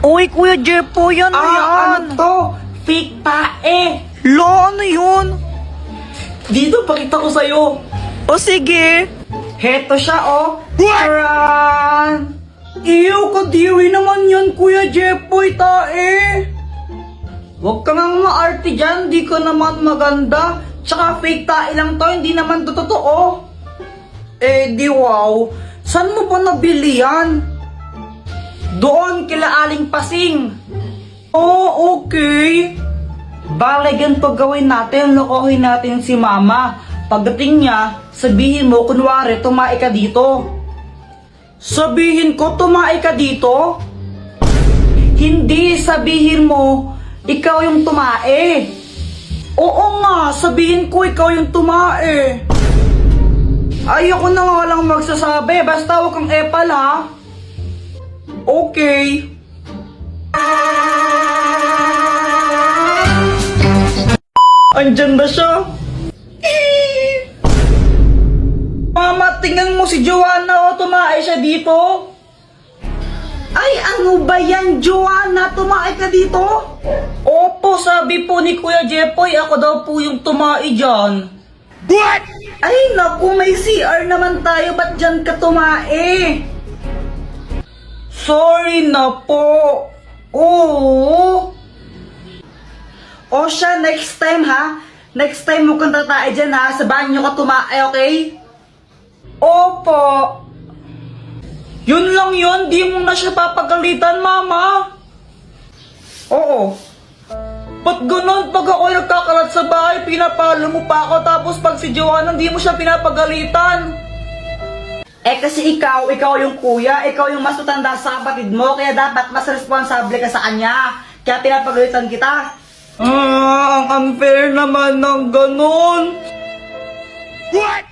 Uy, Kuya Jepoy, ano yan? Ano to? Fake tae. Lo, ano yun? Dito, pakita ko sa'yo. O sige. Heto siya, oh. Taran! Iyo, kadiwi naman yun, Kuya Jepoy, tae. Huwag ka nga maarte dyan, di ka naman maganda. Tsaka fake tae lang to, hindi naman to totoo. Eh, di wow. Saan mo ba nabili yan? Doon, kila Aling Pasing. Oh, okay. Bale, ganito gawin natin, lokohin natin si Mama. Pagdating niya, sabihin mo, kunwari, tumae ka dito. Sabihin ko, tumae ka dito? Hindi, sabihin mo, ikaw yung tumae. Oo nga, sabihin ko, ikaw yung tumae. Ayoko na nga lang magsasabi, basta huwag kang epal ha. Okay. Andyan na siya. Mama, tingnan mo si Joanna, oh, tumae siya dito. Ay, ano ba yan, Joanna? Tumae ka dito? Opo, sabi po ni Kuya Jepoy, ako daw po yung tumae dyan. What? Ay, naku, may CR naman tayo, ba't dyan ka tumae? Sorry na po. Oo. O siya, next time ha. Next time mo kang tatae dyan ha. Sa banyo ka tumae, okay? Opo. Yun lang yun, di mo na siya papagalitan, Mama. Oo. Ba't ganun? Pag ako nagkakalat sa bahay, pinapalo mo pa ako, tapos pag si Joanna, di mo siya pinapagalitan. Eh kasi ikaw yung kuya, ikaw yung mas matanda sa kapatid mo, kaya dapat mas responsable ka sa kanya. Kaya pinapagalitan kita. Ang unfair naman ng ganun. What?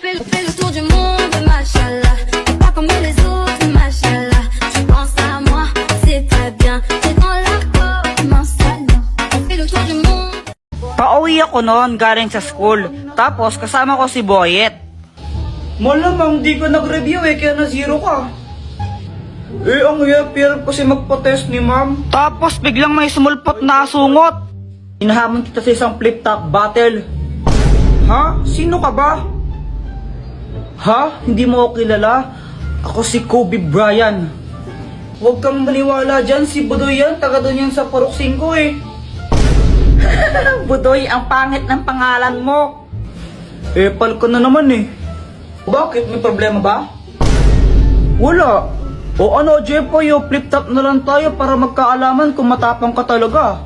Fais le tour du monde, machallah. T'es pas comme les autres, machallah. Tu penses à moi, c'est très bien. T'es dans la peau, mon salon. On fait le tour du monde. Pauwi ako noon galing sa school. Tapos kasama ko si Boyet. Malamang di ka nag-review kaya na zero ka. Eh, ang hirap kasi magpa-test ni ma'am. Tapos biglang may sumulpot na asungot. Inahamon kita sa isang flip-top battle. Ha? Sino ka ba? Ha? Hindi mo ako kilala? Ako si Kobe Bryant. Huwag kang maniwala dyan, si Budoy yan, taga doon yan sa Purok 5 eh. Budoy, ang pangit ng pangalan mo. Epal ko na naman eh. Bakit? May problema ba? Wala. O ano, Jepoy, flip-top na lang tayo para magkaalaman kung matapang ka talaga.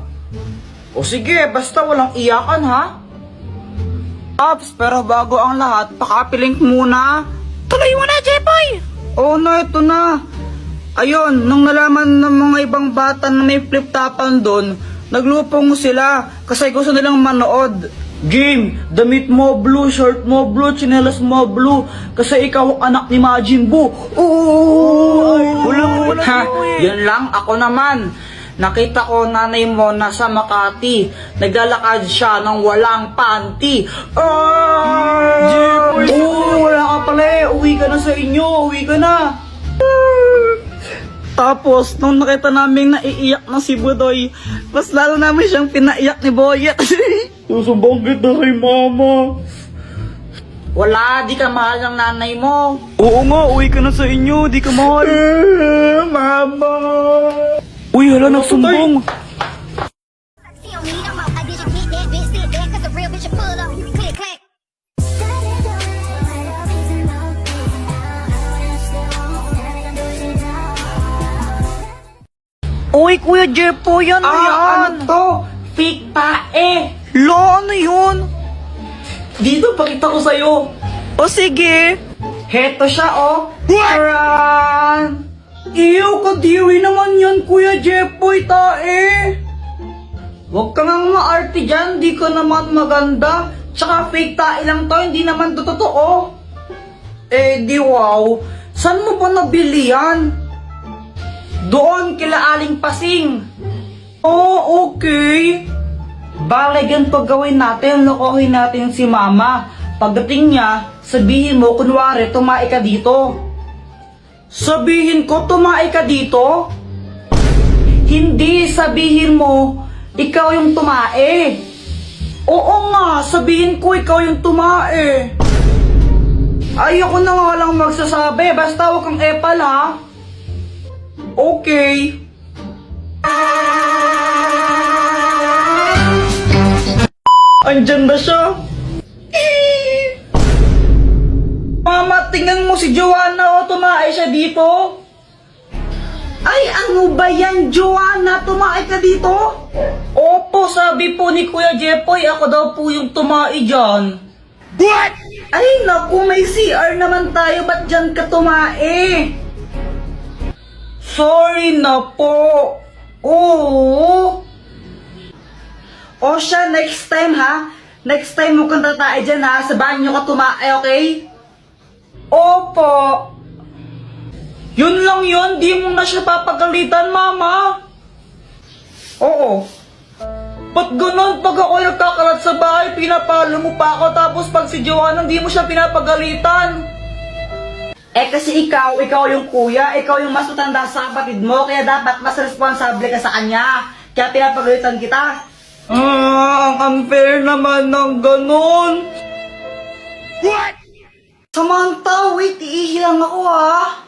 O sige, basta walang iyakan ha. Ops, pero bago ang lahat, pakapilink muna. Tuloy mo na, Jepoy! Oo na, ito na. Ayun, nung nalaman ng mga ibang bata na may flip-topan doon, naglupong sila kasi gusto nilang manood. Game, damit mo blue, shirt mo blue, tsinelas mo blue, kasi ikaw ang anak ni Majin Buu. Wala, Ha, yun lang, ako naman. Nakita ko nanay mo nasa Makati. Naglalakad siya ng walang panty. Wala ka pala eh. Uwi ka na sa inyo. Uwi ka na. Tapos, nung nakita namin naiiyak na si Budoy, mas lalo namin siyang pinaiyak ni Boyet. Susumbong kita kay mama. Wala, di ka mahal ng nanay mo. Oo nga, uwi ka na sa inyo. Di ka mahal. Mama. Uy, hala, nagsumbong. See on me, I'm out. I did you get that bitch, sit there, 'cause the real bitch will pull up. Click, click. Uy, Kuya Jepoy, ano yan? Ano to? Fake tae. Lo, ano yun? Dito, pakita ko sa'yo. O sige. Heto siya, oh. Taran! Iyo, kadiwi naman yun, Kuya Jepoy, tae. Huwag ka nga maarte dyan, di ka naman maganda. Tsaka fake tae lang to, hindi naman to totoo. Eh, di wow. Saan mo ba nabili yan? Doon, kila Aling Pasing. Oh, okay. Bale, ganito gawin natin, lokohin natin si Mama. Pagdating niya, sabihin mo, kunwari, tumae ka dito. Sabihin ko, tumae ka dito? Hindi, sabihin mo, ikaw yung tumae. Oo nga, sabihin ko, ikaw yung tumae. Ayoko na nga lang magsasabi, basta huwag kang epal ha. Okay. Andyan ba siya? Mama, tingnan mo si Joanna, o tumae siya dito. Ay, ano ba yan, Joanna? Tumae ka dito? Opo, sabi po ni Kuya Jepoy, ako daw po yung tumae dyan. What? Ay, naku, may CR naman tayo, ba't dyan ka tumae? Sorry na po. Oo. O siya, next time ha. Next time mo kang tatae dyan ha. Sa banyo ka tumae, okay? Opo. Yun lang yun, di mo na siya papagalitan, mama. Oo. Ba't ganun? Pag ako nagkakalat sa bahay, pinapalo mo pa ako, tapos pag si Joanna, di mo siya pinapagalitan. Eh kasi ikaw yung kuya, ikaw yung mas matanda sa kapatid mo, kaya dapat mas responsable ka sa kanya. Kaya pinapagalitan kita. Ang unfair naman ng ganun. What? Samantha, wait, iihilang ako ha.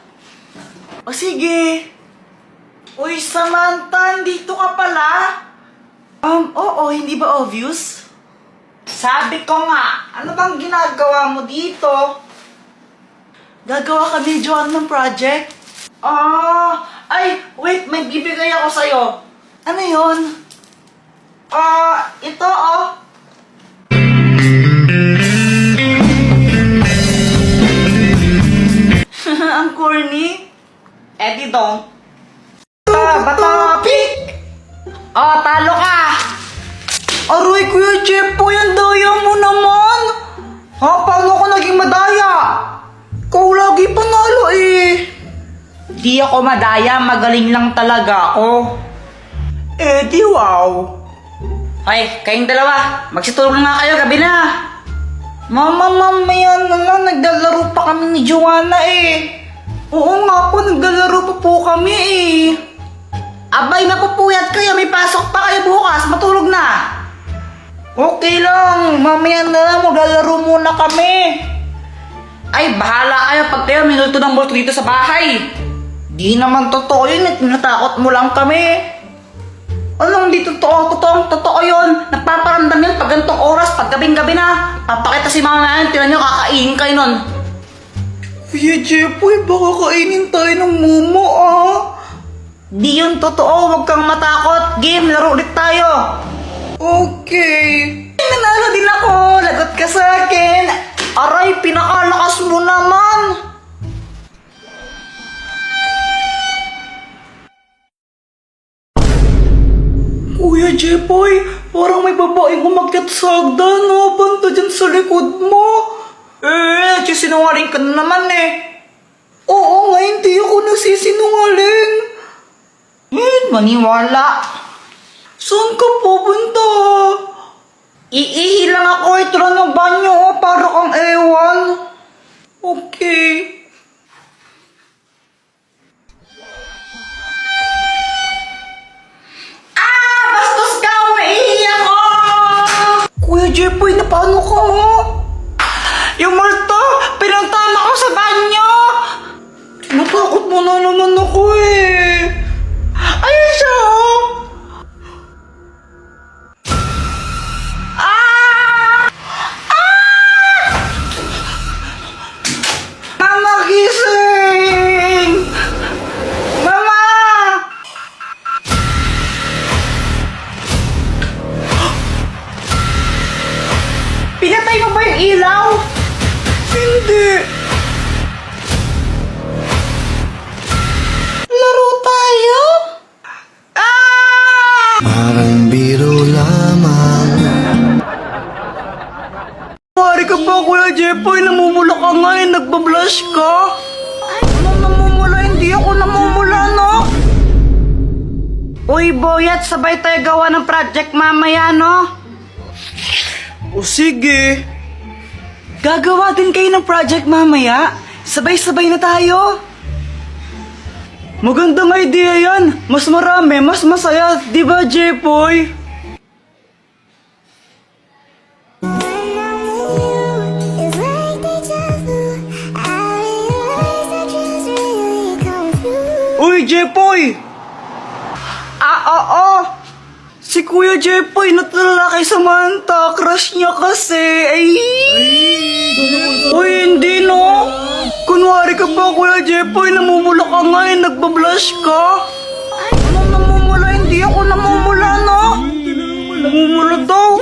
O sige. Uy, Samantha, dito ka pala? Oo, hindi ba obvious? Sabi ko nga, ano bang ginagawa mo dito? Gagawa kami, Joan, ng project? Ay, wait, may bibigay ako sa'yo. Ano yun? Ito Ang corny. Eddie dong. Bata, pick! Talo ka! Aroy, Kuya Jepoy, ang daya mo naman! Paano ako naging madaya? Ikaw lagi panalo eh. Di ako madaya, magaling lang talaga ako. Di wow. Hoy, kayong dalawa, magsitulong nga kayo, gabi na. Mamaya na lang, naglalaro pa kami ni Joanna eh. Oo nga po, naglalaro pa po kami eh. Abay, napupuyat kayo, may pasok pa kayo bukas, matulog na. Okay lang, mamaya na lang, maglalaro muna kami. Ay, bahala kayo pag kayo minulto ng multo dito sa bahay. Di naman totoo yun, tinatakot mo lang kami. Anong di totoo? Totoo yun. Nagpaparamdam yun pag ganitong oras, pag gabing-gabi na. Papakita si mama yan, tinan nyo, kakainin kayo nun. Kuya Jepoy, baka kainin tayo ng mumo Di yun totoo, huwag kang matakot. Game, laro ulit tayo. Okay. Nanalo din ako, lagot ka sa akin. Aray, pinakalakas mo naman. Kuya Jepoy, parang may babaeng umakyat sa hagdan, no? Banta dyan sa likod mo. Sinungaling ka na naman eh. Oo nga, hindi ako nagsisinungaling. Maniwala. Saan ka pupunta? Iihi lang ako, ito lang ng banyo, para kang ewan. Okay. Bastos ka! Maiihi ako! Kuya Jepoy, na paano ka? Yung multo, pinuntahan ako sa banyo! Natakot mo na naman ako eh! Ayun siya! Mama, gising! Mama! Pinatay mo ba yung ilaw? Hindi. Laro tayo? Parang biro lamang. Pari ka pa, Kuya Jepoy, namumula ka nga eh, nagbablush ka. Anong namumula? Hindi ako namumula, no? Uy, Boyat, sabay tayo gawa ng project mamaya, no? O sige. Gagawa din kayo ng project mamaya? Sabay-sabay na tayo? Magandang idea yan. Mas marami, mas masaya. Di ba, Jepoy? Uy, Jepoy! Oo! Si Kuya Jepoy natulala kay Samantha. Crush niya kasi. Ay! Uy, hindi no! Kunwari ka pa, Kuya Jepoy. Namumula ka nga eh. Nagbablush ka. Anong namumula? Hindi ako namumula, no? Namumula daw.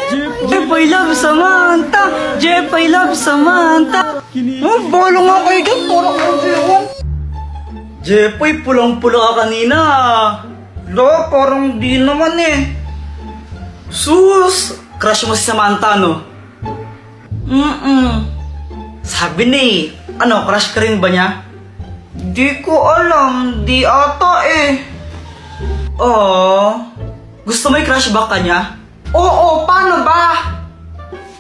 Jepoy love Samantha. Jepoy love Samantha. Oh, bala nga kayo dyan. Puro ka dyan. Jepoy, pulang-pula ka kanina. Lo, parang di naman eh. Sus! Crush mo si Samantha, no? Sabi ni, ano, crush ka rin ba niya? Di ko alam, di ata eh. Oh, gusto mo i-crush back ka niya? Oo, paano ba?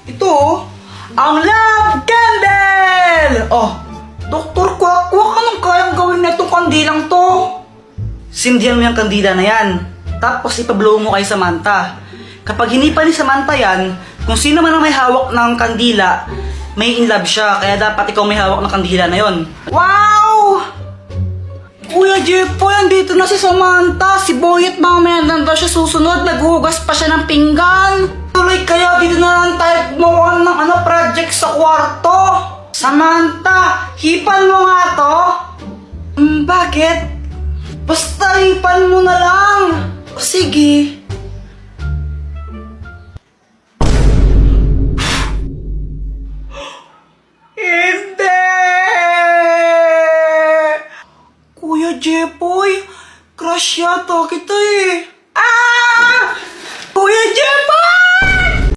Ito, oh, ang love candle! Oh, Doktor Kwak-Kwak, anong kayang gawin na itong kandilang to? Sindihan mo yung kandila na yan. Tapos ipablow mo kay Samantha. Kapag hinipa ni Samantha yan, kung sino man ang may hawak ng kandila, may in love siya. Kaya dapat ikaw may hawak ng kandila na yon. Wow! Kuya Jepoy, andito na si Samantha. Si Boyet mamaya nandun siya susunod. Naghugas pa siya ng pinggan. Tuloy kaya dito na lang tayo gumawa ng project sa kwarto. Samantha, hipan mo nga to. Bakit? Basta hipan mo na lang. O sige. Hindi! Kuya Jepoy, crush yata kita eh. Ah! Kuya Jepoy!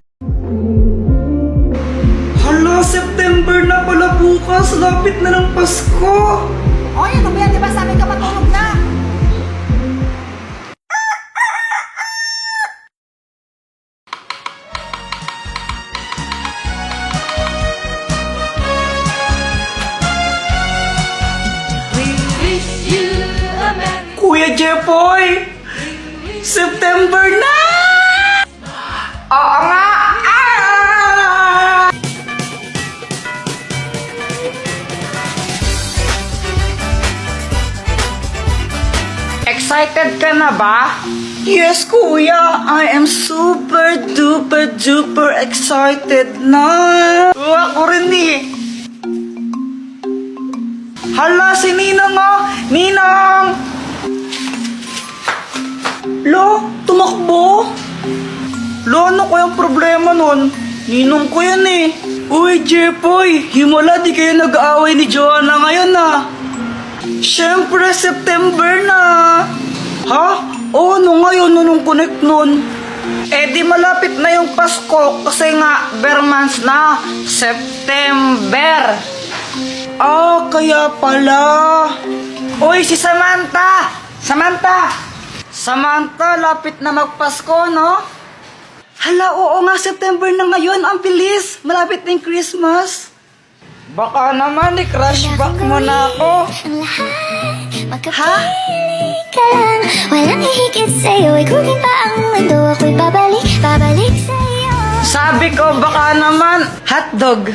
Hala, September na pala bukas. Lapit na ng Pasko. Oy, ano ba yan? Di ba sabi ka matulog na? Kuya Jepoy, September na! Oo nga! Ah! Excited ka na ba? Yes, kuya. I am super duper duper excited na. Ako rin eh. Hala, si Ninang oh! Ninang! Lo, tumakbo? Lo, ano kayang problema nun? Ninong ko yan eh. Uy, Jepoy, himala di kayo nag-aaway ni Joanna ngayon ah. Siyempre, September na. Ha? Oo, no ngayon, nung connect nun. Eh di malapit na yung Pasko kasi nga, bare months na. September. Ah, kaya pala. Uy, si Samantha! Samantha! Samantha, lapit na magpasko, no? Hala, oo nga, September na ngayon. Ang bilis. Malapit na yung Christmas. Baka naman, i-crush back mo na ako. Ha? Ka lang, walang hihigit sa'yo. Ikutin pa ang mundo, ako'y babalik sa'yo. Sabi ko, baka naman, hotdog.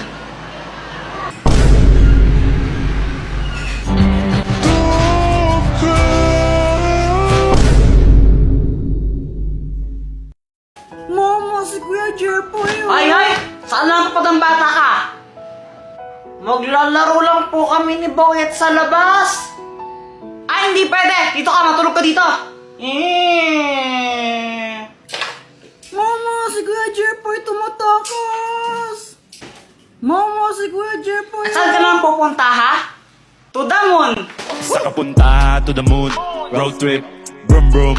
Mama, si Kuya Jepoy. Ay! Saan lang pa ng bata ka? Maglalaro lang po kami ni Boyet sa labas. Ay, hindi pwede. Dito ka, matulog ka dito. Mama, si Kuya Jepoy tumatakas. Mama, si Kuya Jepoy. Saan ka naman pupunta, ha? To the moon. Sa kapunta to the moon, road trip, brum brum.